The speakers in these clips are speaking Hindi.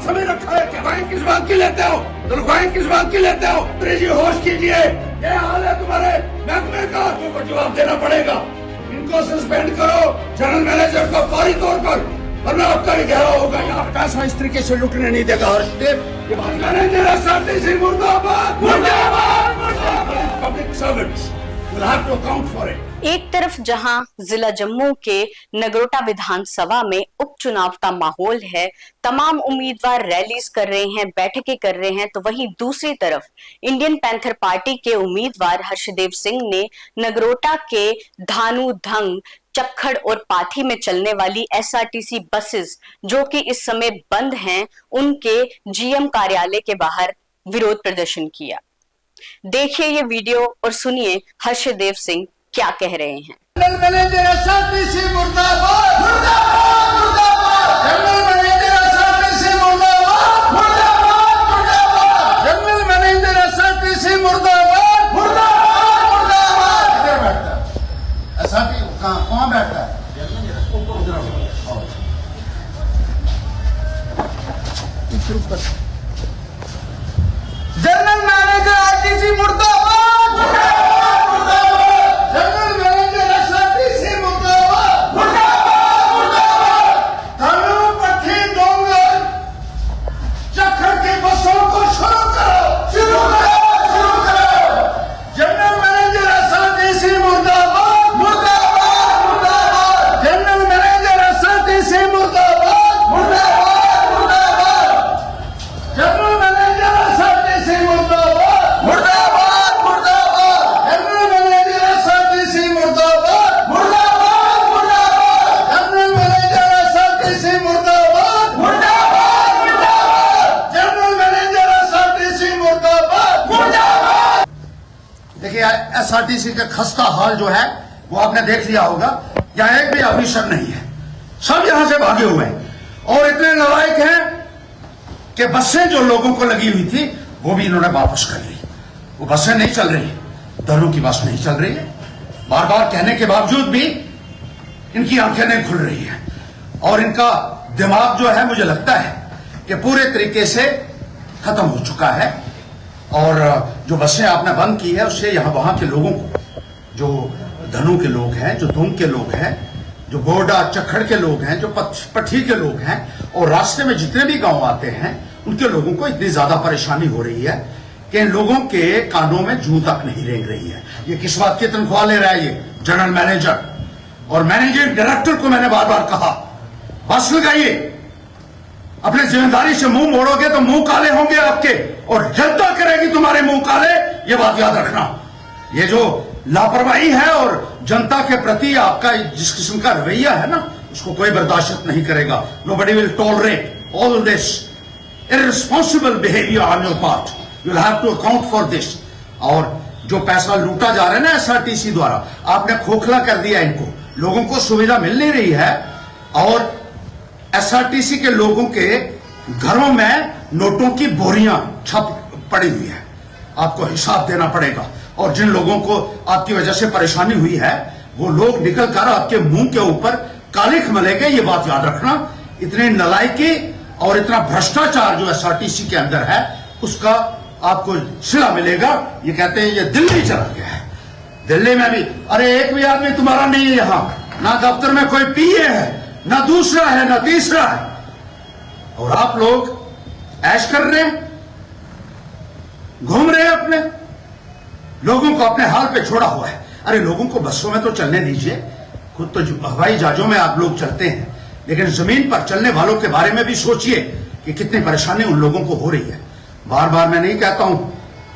बहुत समय रखा है। तनख्वाहें किस बात की लेते हो? तनख्वाहें किस बात की लेते हो? जी होश कीजिए, ये हाल है तुम्हारे महकमे का, तुमको जवाब देना पड़ेगा। इनको सस्पेंड करो, जनरल मैनेजर को फौरी तौर पर, वरना आपका ही गहरा होगा। यहाँ पैसा इस तरीके से लुटने नहीं देगा हर्षदेव। ये बात मैनेजर एसआरटीसी मुर्दाबाद, मुर्दाबाद, मुर्दाबाद। Public servants will have to account for it. एक तरफ जहां जिला जम्मू के नगरोटा विधानसभा में उपचुनाव का माहौल है, तमाम उम्मीदवार रैलीज कर रहे हैं, बैठकें कर रहे हैं, तो वहीं दूसरी तरफ इंडियन पैंथर पार्टी के उम्मीदवार हर्षदेव सिंह ने नगरोटा के धानु धंग, चक्खड़ और पाथी में चलने वाली एसआरटीसी बसेस जो कि इस समय बंद हैं, उनके जीएम कार्यालय के बाहर विरोध प्रदर्शन किया। देखिए ये वीडियो और सुनिए हर्षदेव सिंह क्या कह रहे हैं। जनरल मैनेजर एसआरटीसी मुर्दाबाद, मुर्दाबाद, मुर्दाबाद। जनरल मैनेजर एसआरटीसी मुर्दाबाद, मुर्दाबाद, मुर्दाबाद। जनरल मैनेजर एसआरटीसी मुर्दाबाद, मुर्दाबाद, मुर्दाबाद। इधर बैठता है एसआरटी, कहाँ बैठता है? जनरल मैनेजर आरटीसी मुर्दाबाद, मुर्दाबाद, मुर्दाबाद। जनरल मैनेजर एसआरटीसी मुर्दाबाद, मुर्दाबाद, मुर्दाबाद। धानु पट्टी डोंगर चक्खड़ की बसों को शुरू करो, शुरू करो, शुरू करो। जनरल मैनेजर एसआरटीसी मुर्दाबाद, मुर्दाबाद, मुर्दाबाद। जनरल मैनेजर एसआरटीसी मुर्दाबाद, मुर्दाबाद, मुर्दाबाद। जनरल मैनेजर एसआरटीसी मुर्दाबाद, मुर्दाबाद, मुर्दाबाद। जनरल मैनेजर एसआरटीसी मुर्दाबाद, मुर्दाबाद, मुर्दाबाद। जनरल मैनेजर एसआरटीसी मुर्दाबाद, मुर्दाबाद, मुर्दाबाद। जनरल मैनेजर एसआरटीसी मुर्दाबाद, मुर्दाबाद। देखिए एसआरटीसी का खस्ता हाल जो है वो आपने देख लिया होगा। यहाँ एक भी ऑफिसर नहीं है, सब यहां से भागे हुए हैं और इतने नालायक हैं कि बसें जो लोगों को लगी हुई थी वो भी इन्होंने वापस कर ली। वो बसें नहीं चल रही, दलों की बस नहीं चल रही है। बार बार कहने के बावजूद भी इनकी आंखें नहीं खुल रही है और इनका दिमाग जो है मुझे लगता है कि पूरे तरीके से खत्म हो चुका है। और जो बसें आपने बंद की है उससे यहाँ वहां के लोगों को, जो धनु के लोग हैं, जो धुंग के लोग हैं, जो गोडा चक्खड़ के लोग हैं, जो पट्टी के लोग हैं और रास्ते में जितने भी गांव आते हैं उनके लोगों को इतनी ज्यादा परेशानी हो रही है कि इन लोगों के कानों में जूं तक नहीं रेंग रही है। ये किस बात की तनख्वाह ले रहा है? ये जनरल मैनेजर और मैनेजिंग डायरेक्टर को मैंने बार बार कहा, बस लगाइए, अपने जिम्मेदारी से मुंह मोड़ोगे तो मुंह काले होंगे आपके और जनता करेगी तुम्हारे मुंह काले, ये बात याद रखना। ये जो लापरवाही है और जनता के प्रति आपका जिस किस्म का रवैया है ना, उसको कोई बर्दाश्त नहीं करेगा। Nobody will tolerate all this irresponsible behavior on your part. You'll have to account for this. और जो पैसा लूटा जा रहा है ना एसआरटीसी द्वारा, आपने खोखला कर दिया इनको, लोगों को सुविधा मिल नहीं रही है और एसआरटीसी के लोगों के घरों में नोटों की बोरियां छप पड़ी हुई है। आपको हिसाब देना पड़ेगा और जिन लोगों को आपकी वजह से परेशानी हुई है वो लोग निकल कर आपके मुंह के ऊपर कालिख मलेंगे, ये बात याद रखना। इतनी नालायकी और इतना भ्रष्टाचार जो एसआरटीसी के अंदर है उसका आपको सिला मिलेगा। ये कहते हैं ये दिल्ली चला गया है, दिल्ली में भी अरे एक भी आदमी तुम्हारा नहीं है यहाँ, ना दफ्तर में कोई पीए है, ना दूसरा है, ना तीसरा है, और आप लोग ऐश कर रहे हैं, घूम रहे हैं, अपने लोगों को अपने हाल पे छोड़ा हुआ है। अरे लोगों को बसों में तो चलने दीजिए, खुद तो हवाई जहाजों में आप लोग चलते हैं, लेकिन जमीन पर चलने वालों के बारे में भी सोचिए कि कितनी परेशानी उन लोगों को हो रही है। बार बार मैं नहीं कहता हूं,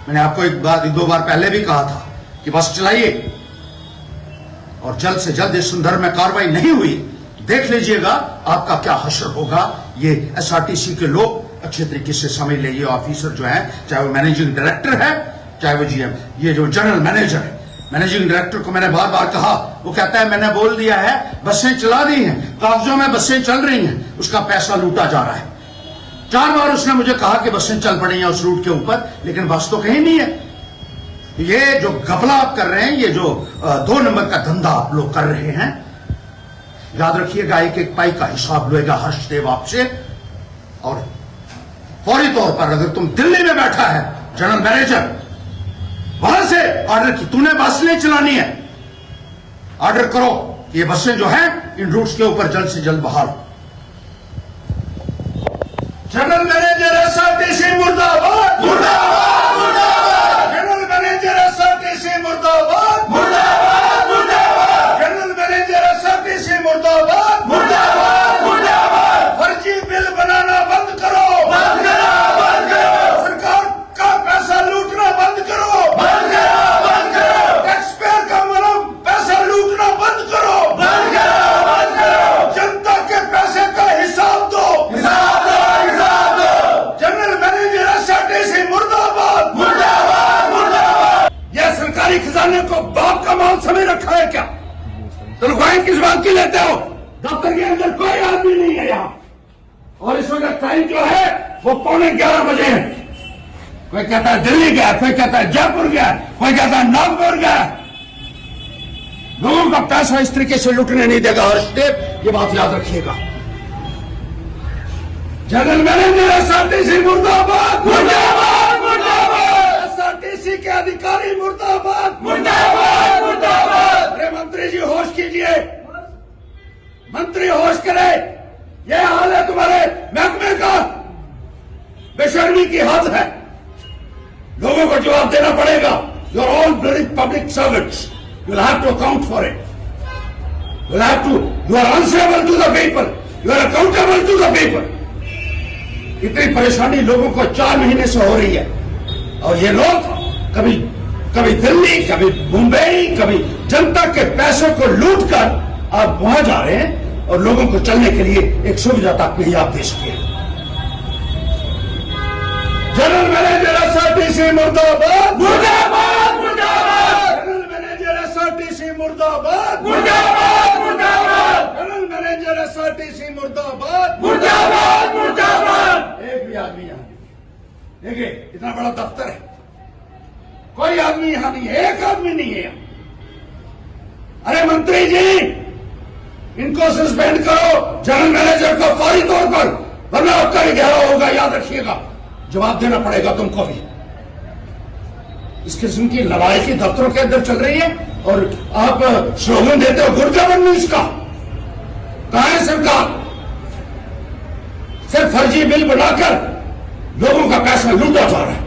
मैंने आपको एक दो बार पहले भी कहा था कि बस चलाइए और जल्द से जल्द इस संदर्भ में कार्रवाई नहीं हुई, देख लीजिएगा आपका क्या हश्र होगा। ये एसआरटीसी के लोग अच्छे तरीके से समझ लीजिए, ऑफिसर जो है, चाहे वो मैनेजिंग डायरेक्टर है चाहे वो जीएम, ये जो जनरल मैनेजर है, मैनेजिंग डायरेक्टर को मैंने बार बार कहा, वो कहता है मैंने बोल दिया है, बसें चला दी हैं, कागजों में बसें चल रही हैं, उसका पैसा लूटा जा रहा है। 4 बार उसने मुझे कहा कि बसें चल पड़ी हैं उस रूट के ऊपर, लेकिन बस तो कहीं नहीं है। ये जो घपला आप कर रहे हैं, ये जो 2 नंबर का धंधा आप लोग कर रहे हैं, याद रखिएगा एक एक पाई का हिसाब लेगा हर्षदेव आपसे। और फौरी तौर पर अगर तुम दिल्ली में बैठा है जनरल मैनेजर, वहां से ऑर्डर की तूने बस नहीं चलानी है, ऑर्डर करो कि ये बसें जो हैं इन रूट्स के ऊपर जल्द से जल्द बहाल। जनरल मैनेजर एसआरटीसी मुर्दाबाद, मुर्दाबाद, मुर्दाबाद। जनरल मैनेजर एसआरटीसी मुर्दाबाद, मुर्दाबाद, मुर्दाबाद। जनरल मैनेजर एसआरटीसी मुर्दाबाद, मुर्दाबाद, मुर्दाबाद। फर्जी बिल बनाना बंद करो, बंद करो, बंद करो। सरकार का पैसा लूटना बंद करो, बंद करो, बंद करो। टैक्स पेयर का मतलब पैसा लूटना बंद करो, बंद करो, बंद करो। जनता के पैसे का हिसाब दो, हिसाब दो, हिसाब दो। जनरल मैनेजर एसआरटीसी मुर्दाबाद, मुर्दाबाद, मुर्दाबाद। यह सरकारी खजाने को बाप का माल समझ रखा है क्या? तनख्वाहें किस बात की लेते हो? दफ्तर के अंदर कोई आदमी नहीं है यहाँ, और इस वक्त टाइम जो है वो 11:15 बजे है। कोई कहता है दिल्ली गया, कोई कहता है जयपुर गया, कोई कहता है नागपुर गया। लोगों का पैसा इस तरीके से लूटने नहीं देगा और स्टेप, ये बात याद रखिएगा। जनरल मैनेजर एसआरटीसी मुर्दाबाद, मुर्दाबाद, मुर्दाबाद। एसआरटीसी के अधिकारी मुर्दाबाद, मुर्दाबाद, मुर्दाबाद। अरे मंत्री जी होश कीजिए, मंत्री होश करे। यह हाल है तुम्हारे महकमे का, बेशर्मी की हद है। लोगों को जवाब देना पड़ेगा। You are all bloody public servants, you will have to account for it, you will have to, you are answerable to the people, you are accountable to the people. इतनी परेशानी लोगों को 4 महीने से हो रही है, और ये लोग कभी दिल्ली, कभी मुंबई, कभी जनता के पैसों को लूट कर आप वहां जा रहे हैं और लोगों को चलने के लिए एक सुविधा तक नहीं आप दे सके। जनरल मैनेजर एसआरटीसी मुर्दाबाद, मुर्दाबाद, मुर्दाबाद। जनरल मैनेजर एसआरटीसी मुर्दाबाद, मुर्दाबाद, मुर्दाबाद। जनरल मैनेजर एसआरटीसी मुर्दाबाद, मुर्दाबाद, मुर्दाबाद। एक भी आदमी यहां नहीं। देखिए इतना बड़ा दफ्तर है, कोई आदमी यहां नहीं है, एक आदमी नहीं है यहां। अरे मंत्री जी, इनको सस्पेंड करो, जनरल मैनेजर को फौरी तौर पर, वरना आपका भी घेराव होगा, याद रखिएगा। जवाब देना पड़ेगा तुमको भी। इस किस्म की लड़ाई की दफ्तरों के अंदर चल रही है और आप स्लोगन देते हो गुड गवर्नेंस का। कहां है सरकार? सिर्फ फर्जी बिल बनाकर लोगों का पैसा लूटा जा रहा है।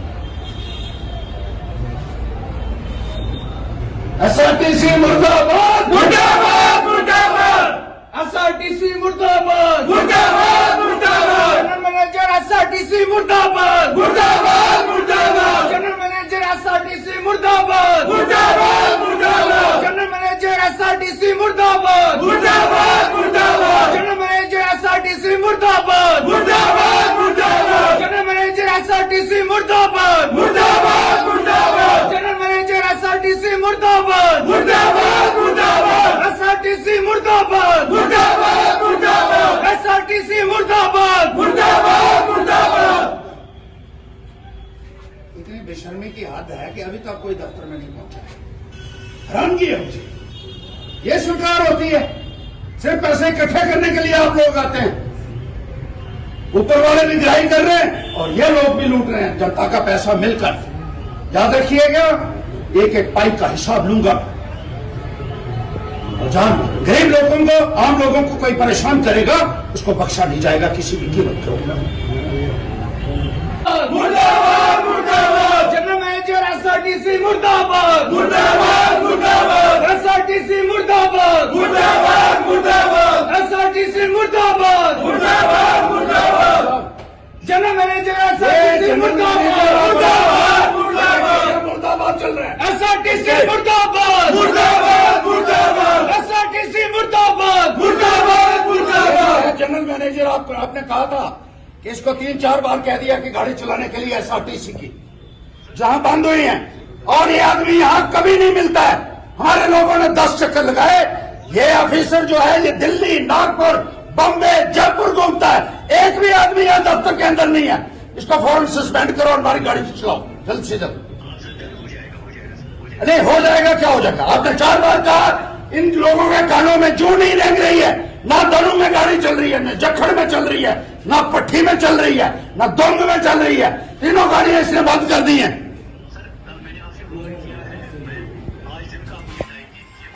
एसआरटीसी मुर्दाबाद, मुर्दाबाद, मुर्दाबाद। एसआरटीसी मुर्दाबाद, मुर्दाबाद, मुर्दाबाद। जनरल मैनेजर एसआरटीसी मुर्दाबाद, मुर्दाबाद, मुर्दाबाद। जनरल मैनेजर एसआरटीसी मुर्दाबाद, मुर्दाबाद, मुर्दाबाद। जनरल मैनेजर एसआरटीसी मुर्दाबाद, मुर्दाबाद, मुर्दाबाद। जनरल मैनेजर एसआरटीसी मुर्दाबाद, मुर्दाबाद, मुर्दाबाद। जनरल मैनेजर एसआरटीसी मुर्दाबाद, मुर्दाबाद, मुर्दाबाद। जनरल मैनेजर एसआरटीसी मुर्दाबाद, मुर्दाबाद, मुर्दाबाद। एसआरटीसी मुर्दाबाद, मुर्दाबाद, मुर्दाबाद। एसआरटीसी मुर्दाबाद, मुर्दाबाद, मुर्दाबाद। इतनी बेशर्मी की हद है कि अभी तक कोई दफ्तर में नहीं पहुंचा। हैरानगी है मुझे। ये सरकार होती है, सिर्फ पैसे इकट्ठे करने के लिए आप लोग आते हैं। ऊपर वाले भी निगरानी कर रहे हैं और ये लोग भी लूट रहे हैं जनता का पैसा मिलकर। याद रखिएगा, एक एक पाइप का हिसाब लूंगा। और जहां गरीब लोगों को, आम लोगों को कोई परेशान करेगा उसको बख्शा नहीं जाएगा किसी भी कीमत पर। मुर्दाबाद, मुर्दाबाद। जनरल मैनेजर एसआरटीसी मुर्दाबाद, मुर्दाबाद, मुर्दाबाद। एसआरटीसी मुर्दाबाद, मुर्दाबाद, मुर्दाबाद। एसआरटीसी मुर्दाबाद, मुर्दाबाद, मुर्दाबाद। जनरल मैनेजर एसआरटीसी मुर्दाबाद, मुर्दाबाद, मुर्दाबाद। मुर्दाबाद चल रहा है। एसआरटीसी मुर्दाबाद, मुर्दाबाद, मुर्दाबाद। एसआरटीसी मुर्दाबाद, मुर्दाबाद, मुर्दाबाद। जनरल मैनेजर आपने कहा था कि इसको 3-4 बार कह दिया कि गाड़ी चलाने के लिए एसआरटीसी की जहां बंद हुई है, और ये आदमी यहां कभी नहीं मिलता है। हमारे लोगों ने 10 चक्कर लगाए। ये ऑफिसर जो है ये दिल्ली, नागपुर, बम्बे, जयपुर घूमता है, एक भी आदमी यहां दफ्तर के अंदर नहीं है। इसको फौरन सस्पेंड करो और हमारी गाड़ी चलाओ जल्द से जल्द। नहीं हो जाएगा, क्या हो जाएगा? आपने 4 बार कहा। इन लोगों के कानों में जू नहीं रेंग रही है, ना दरू में गाड़ी चल रही है, न जखड़ में चल रही है, ना पट्टी में चल रही है, ना दोंग में चल रही है। तीनों गाड़ियां इसने बंद कर दी हैं।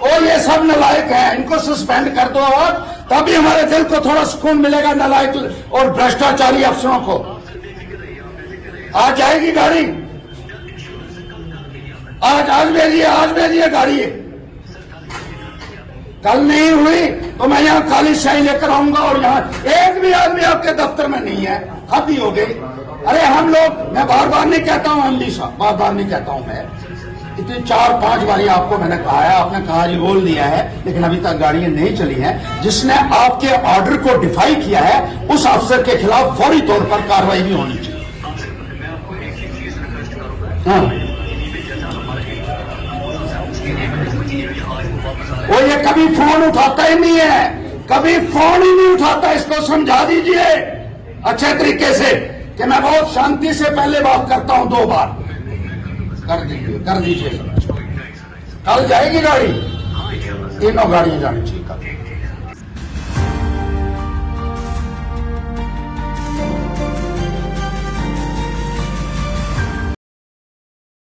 और ये सब नालायक है, इनको सस्पेंड कर दो और तभी हमारे दिल को थोड़ा सुकून मिलेगा। नालायक और भ्रष्टाचारी अफसरों को आज जाएगी गाड़ी, आज भेजिए गाड़ी। कल नहीं हुई तो मैं यहाँ काली शाही लेकर आऊंगा और यहाँ एक भी आदमी आपके दफ्तर में नहीं है। हद ही हो गई। अरे हम लोग, मैं बार बार नहीं कहता हूँ एमडी साहब, बार बार नहीं कहता हूँ मैं, इतनी 4-5 बारी आपको मैंने कहा है, आपने कहा जी बोल दिया है, लेकिन अभी तक गाड़ियां नहीं चली हैं। जिसने आपके ऑर्डर को डिफाई किया है उस अफसर के खिलाफ फौरी तौर पर कार्रवाई भी होनी चाहिए। हाँ, वो ये कभी फोन उठाता ही नहीं है, कभी फोन ही नहीं उठाता। इसको समझा दीजिए अच्छे तरीके से कि मैं बहुत शांति से पहले बात करता हूं, 2 बार कर दीजिए। कल जाएगी गाड़ी, तीनों गाड़ियां जानी चाहिए कल।